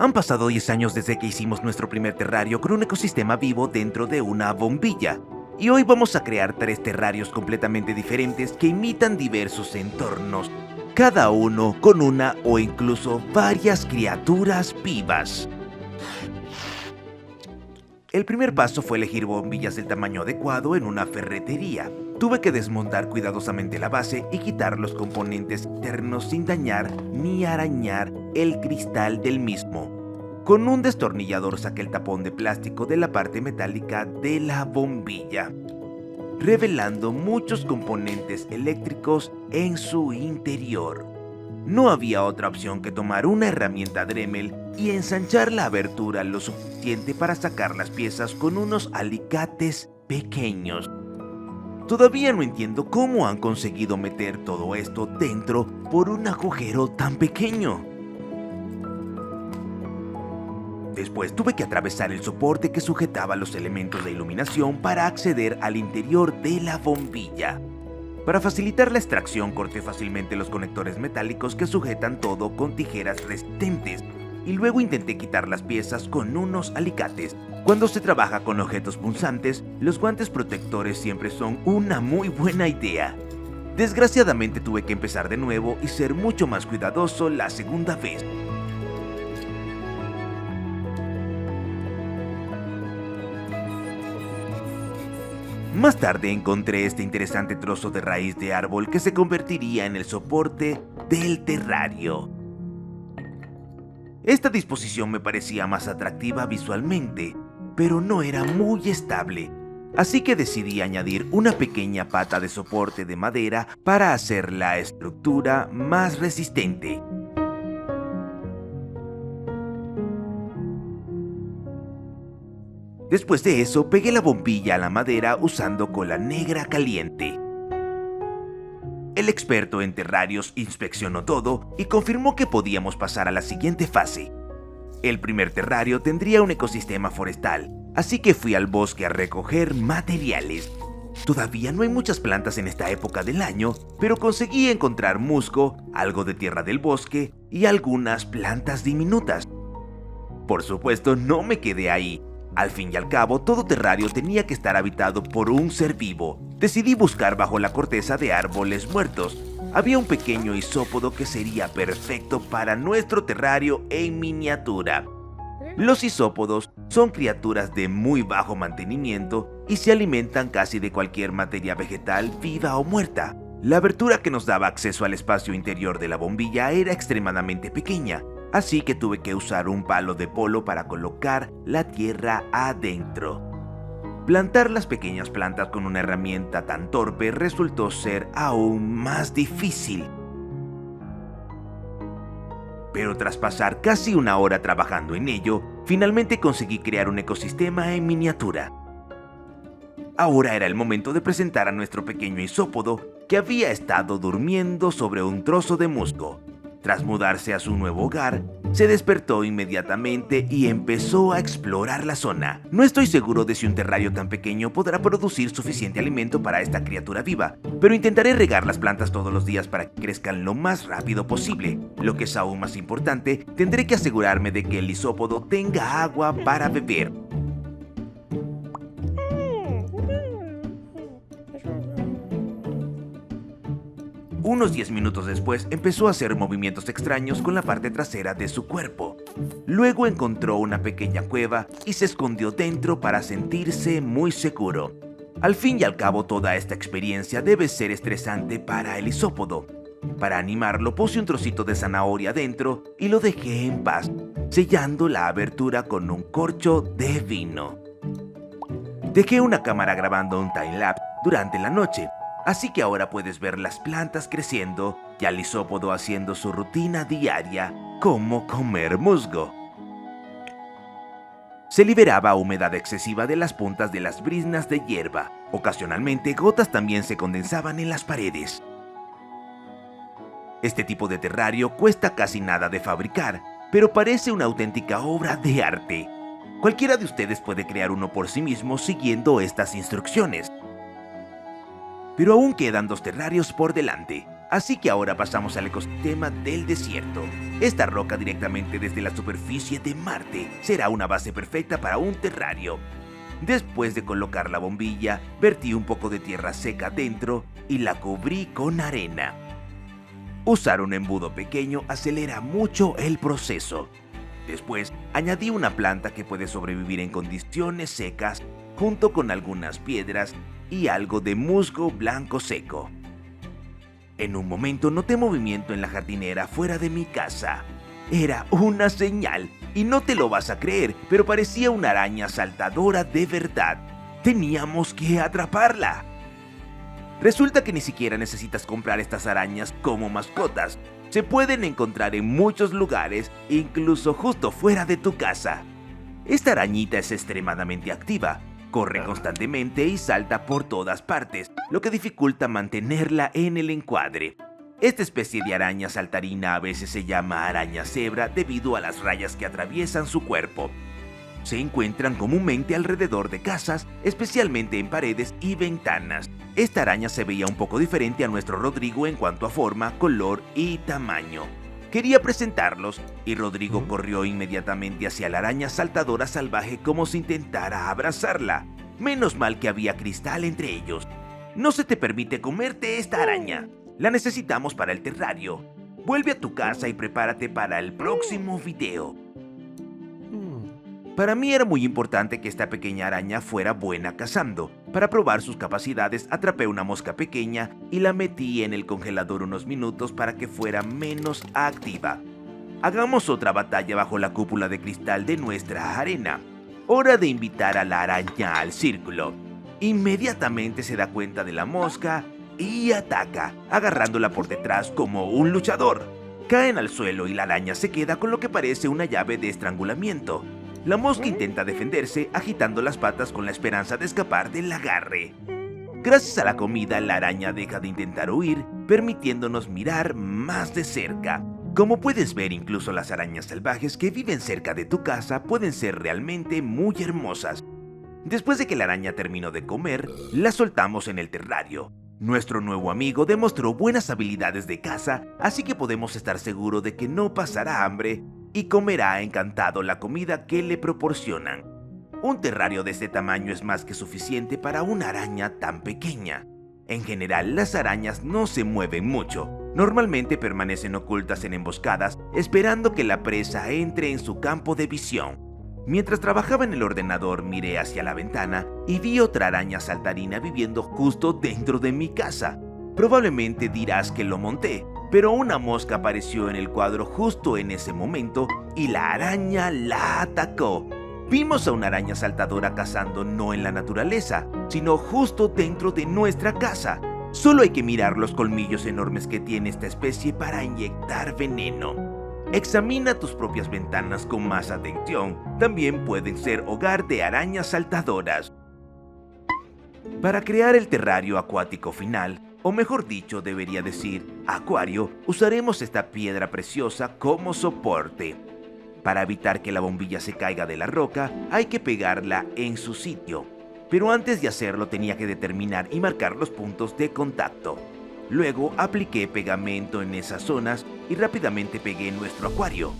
Han pasado 10 años desde que hicimos nuestro primer terrario con un ecosistema vivo dentro de una bombilla. Y hoy vamos a crear 3 terrarios completamente diferentes que imitan diversos entornos, cada uno con una o incluso varias criaturas vivas. El primer paso fue elegir bombillas del tamaño adecuado en una ferretería. Tuve que desmontar cuidadosamente la base y quitar los componentes internos sin dañar ni arañar el cristal del mismo. Con un destornillador saqué el tapón de plástico de la parte metálica de la bombilla, revelando muchos componentes eléctricos en su interior. No había otra opción que tomar una herramienta Dremel y ensanchar la abertura lo suficiente para sacar las piezas con unos alicates pequeños. Todavía no entiendo cómo han conseguido meter todo esto dentro por un agujero tan pequeño. Después tuve que atravesar el soporte que sujetaba los elementos de iluminación para acceder al interior de la bombilla. Para facilitar la extracción corté fácilmente los conectores metálicos que sujetan todo con tijeras resistentes y luego intenté quitar las piezas con unos alicates. Cuando se trabaja con objetos punzantes, los guantes protectores siempre son una muy buena idea. Desgraciadamente tuve que empezar de nuevo y ser mucho más cuidadoso la segunda vez. Más tarde encontré este interesante trozo de raíz de árbol que se convertiría en el soporte del terrario. Esta disposición me parecía más atractiva visualmente, pero no era muy estable, así que decidí añadir una pequeña pata de soporte de madera para hacer la estructura más resistente. Después de eso, pegué la bombilla a la madera usando cola negra caliente. El experto en terrarios inspeccionó todo y confirmó que podíamos pasar a la siguiente fase. El primer terrario tendría un ecosistema forestal, así que fui al bosque a recoger materiales. Todavía no hay muchas plantas en esta época del año, pero conseguí encontrar musgo, algo de tierra del bosque y algunas plantas diminutas. Por supuesto, no me quedé ahí. Al fin y al cabo, todo terrario tenía que estar habitado por un ser vivo. Decidí buscar bajo la corteza de árboles muertos. Había un pequeño isópodo que sería perfecto para nuestro terrario en miniatura. Los isópodos son criaturas de muy bajo mantenimiento y se alimentan casi de cualquier materia vegetal viva o muerta. La abertura que nos daba acceso al espacio interior de la bombilla era extremadamente pequeña, así que tuve que usar un palo de polo para colocar la tierra adentro. Plantar las pequeñas plantas con una herramienta tan torpe resultó ser aún más difícil. Pero tras pasar casi una hora trabajando en ello, finalmente conseguí crear un ecosistema en miniatura. Ahora era el momento de presentar a nuestro pequeño isópodo que había estado durmiendo sobre un trozo de musgo. Tras mudarse a su nuevo hogar, se despertó inmediatamente y empezó a explorar la zona. No estoy seguro de si un terrario tan pequeño podrá producir suficiente alimento para esta criatura viva, pero intentaré regar las plantas todos los días para que crezcan lo más rápido posible. Lo que es aún más importante, tendré que asegurarme de que el isópodo tenga agua para beber. Unos 10 minutos después empezó a hacer movimientos extraños con la parte trasera de su cuerpo. Luego encontró una pequeña cueva y se escondió dentro para sentirse muy seguro. Al fin y al cabo, toda esta experiencia debe ser estresante para el isópodo. Para animarlo puse un trocito de zanahoria dentro y lo dejé en paz, sellando la abertura con un corcho de vino. Dejé una cámara grabando un timelapse durante la noche. Así que ahora puedes ver las plantas creciendo y al isópodo haciendo su rutina diaria, como comer musgo. Se liberaba humedad excesiva de las puntas de las briznas de hierba. Ocasionalmente, gotas también se condensaban en las paredes. Este tipo de terrario cuesta casi nada de fabricar, pero parece una auténtica obra de arte. Cualquiera de ustedes puede crear uno por sí mismo siguiendo estas instrucciones. Pero aún quedan 2 terrarios por delante, Así que ahora pasamos al ecosistema del desierto. Esta roca directamente desde la superficie de Marte será una base perfecta para un terrario. Después de colocar la bombilla, vertí un poco de tierra seca dentro y la cubrí con arena. Usar un embudo pequeño acelera mucho el proceso. Después, añadí una planta que puede sobrevivir en condiciones secas, junto con algunas piedras y algo de musgo blanco seco. En un momento noté movimiento en la jardinera fuera de mi casa. Era una señal, y no te lo vas a creer, pero parecía una araña saltadora de verdad. Teníamos que atraparla. Resulta que ni siquiera necesitas comprar estas arañas como mascotas. Se pueden encontrar en muchos lugares, incluso justo fuera de tu casa. Esta arañita es extremadamente activa. Corre constantemente y salta por todas partes, lo que dificulta mantenerla en el encuadre. Esta especie de araña saltarina a veces se llama araña cebra debido a las rayas que atraviesan su cuerpo. Se encuentran comúnmente alrededor de casas, especialmente en paredes y ventanas. Esta araña se veía un poco diferente a nuestro Rodrigo en cuanto a forma, color y tamaño. Quería presentarlos, y Rodrigo corrió inmediatamente hacia la araña saltadora salvaje como si intentara abrazarla. Menos mal que había cristal entre ellos. No se te permite comerte esta araña. La necesitamos para el terrario. Vuelve a tu casa y prepárate para el próximo video. Para mí era muy importante que esta pequeña araña fuera buena cazando. Para probar sus capacidades, atrapé una mosca pequeña y la metí en el congelador unos minutos para que fuera menos activa. Hagamos otra batalla bajo la cúpula de cristal de nuestra arena. Hora de invitar a la araña al círculo. Inmediatamente se da cuenta de la mosca y ataca, agarrándola por detrás como un luchador. Caen al suelo y la araña se queda con lo que parece una llave de estrangulamiento. La mosca intenta defenderse agitando las patas con la esperanza de escapar del agarre. Gracias a la comida, la araña deja de intentar huir, permitiéndonos mirar más de cerca. Como puedes ver, incluso las arañas salvajes que viven cerca de tu casa pueden ser realmente muy hermosas. Después de que la araña terminó de comer, la soltamos en el terrario. Nuestro nuevo amigo demostró buenas habilidades de caza, así que podemos estar seguros de que no pasará hambre y comerá encantado la comida que le proporcionan. Un terrario de este tamaño es más que suficiente para una araña tan pequeña. En general, las arañas no se mueven mucho. Normalmente permanecen ocultas en emboscadas, esperando que la presa entre en su campo de visión. Mientras trabajaba en el ordenador, miré hacia la ventana y vi otra araña saltarina viviendo justo dentro de mi casa. Probablemente dirás que lo monté, pero una mosca apareció en el cuadro justo en ese momento y la araña la atacó. Vimos a una araña saltadora cazando no en la naturaleza, sino justo dentro de nuestra casa. Solo hay que mirar los colmillos enormes que tiene esta especie para inyectar veneno. Examina tus propias ventanas con más atención. También pueden ser hogar de arañas saltadoras. Para crear el terrario acuático final, o mejor dicho, debería decir acuario, usaremos esta piedra preciosa como soporte. Para evitar que la bombilla se caiga de la roca, hay que pegarla en su sitio. Pero antes de hacerlo tenía que determinar y marcar los puntos de contacto. Luego apliqué pegamento en esas zonas y rápidamente pegué nuestro acuario.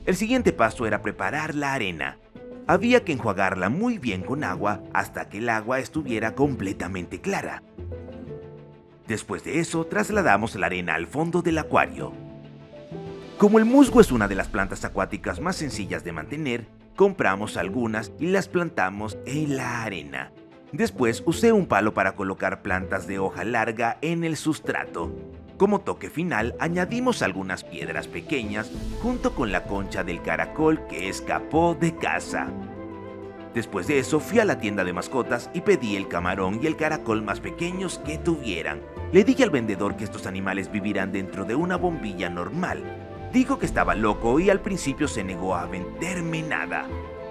El siguiente paso era preparar la arena. Había que enjuagarla muy bien con agua hasta que el agua estuviera completamente clara. Después de eso, trasladamos la arena al fondo del acuario. Como el musgo es una de las plantas acuáticas más sencillas de mantener, compramos algunas y las plantamos en la arena. Después usé un palo para colocar plantas de hoja larga en el sustrato. Como toque final, añadimos algunas piedras pequeñas junto con la concha del caracol que escapó de casa. Después de eso, fui a la tienda de mascotas y pedí el camarón y el caracol más pequeños que tuvieran. Le dije al vendedor que estos animales vivirán dentro de una bombilla normal. Dijo que estaba loco y al principio se negó a venderme nada.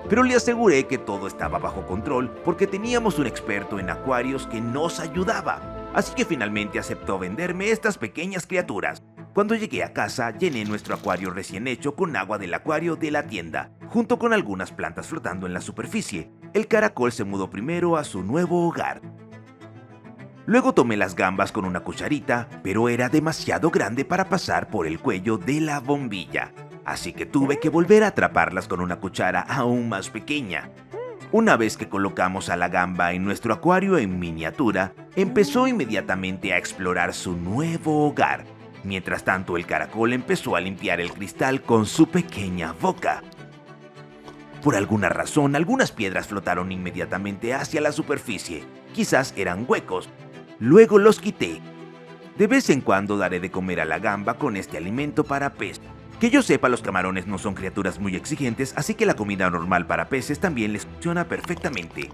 Pero le aseguré que todo estaba bajo control porque teníamos un experto en acuarios que nos ayudaba. Así que finalmente aceptó venderme estas pequeñas criaturas. Cuando llegué a casa, llené nuestro acuario recién hecho con agua del acuario de la tienda, junto con algunas plantas flotando en la superficie. El caracol se mudó primero a su nuevo hogar. Luego tomé las gambas con una cucharita, pero era demasiado grande para pasar por el cuello de la bombilla, así que tuve que volver a atraparlas con una cuchara aún más pequeña. Una vez que colocamos a la gamba en nuestro acuario en miniatura, empezó inmediatamente a explorar su nuevo hogar. Mientras tanto, el caracol empezó a limpiar el cristal con su pequeña boca. Por alguna razón, algunas piedras flotaron inmediatamente hacia la superficie. Quizás eran huecos. Luego los quité. De vez en cuando daré de comer a la gamba con este alimento para pez. Que yo sepa, los camarones no son criaturas muy exigentes, así que la comida normal para peces también les funciona perfectamente.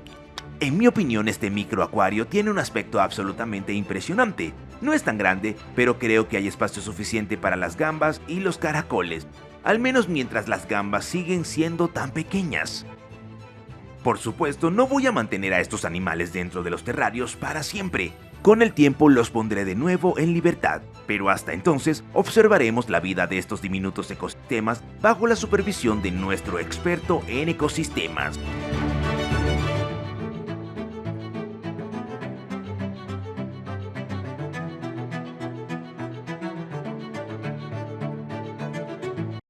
En mi opinión, este microacuario tiene un aspecto absolutamente impresionante. No es tan grande, pero creo que hay espacio suficiente para las gambas y los caracoles, al menos mientras las gambas siguen siendo tan pequeñas. Por supuesto, no voy a mantener a estos animales dentro de los terrarios para siempre. Con el tiempo los pondré de nuevo en libertad, pero hasta entonces observaremos la vida de estos diminutos ecosistemas bajo la supervisión de nuestro experto en ecosistemas.